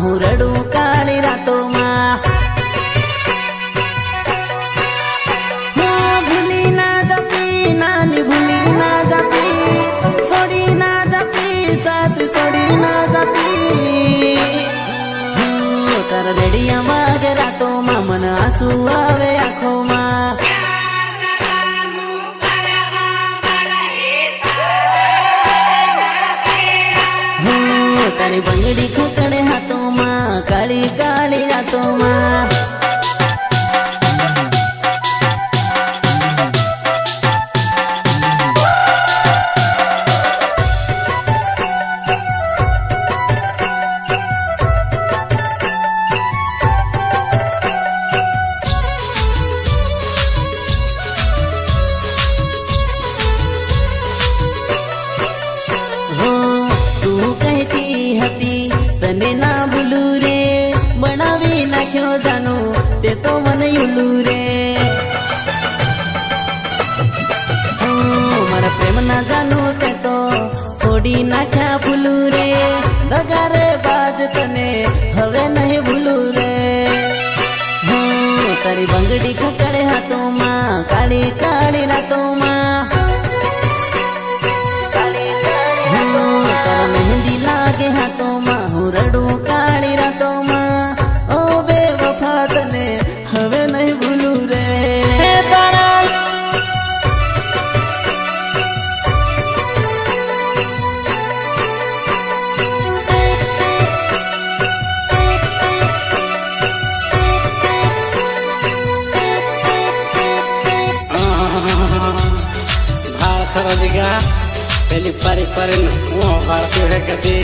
હું રડું કાળી રાતોમાં. ભૂલી ના જતી નાની ભૂલી ના જતી, છોડી ના જતી સાથ છોડી ના જતી. તારા રેડિયામાં કે રાતોમાં મને આંસુ આવે આંખોમાં. તારી બંગડી ખોકડે હાથોમાં, કાળી કાળી રાતોમાં. તને ના ભૂલું રે, બનાવી નાખ્યો જાનું તે તો મને યુલું રે. મારા પ્રેમ ના જાનું તે તો થોડી નાખ્યા ભૂલું રે. દગારે બાદ તને હવે નહીં ભૂલું રે. તારી બંગડી ખકડે હાથોમાં, કાળી કાળી રાતોમાં. તારા મહેંદી લાગે હાથોમાં, હું રડું કાળી રાતોમાં. ઓ બે વફા તને હવે નહીં ભૂલું રે. ભાળ ખરો દીકરા, પેલી પારી પારી હું ભાળતી હે કદી.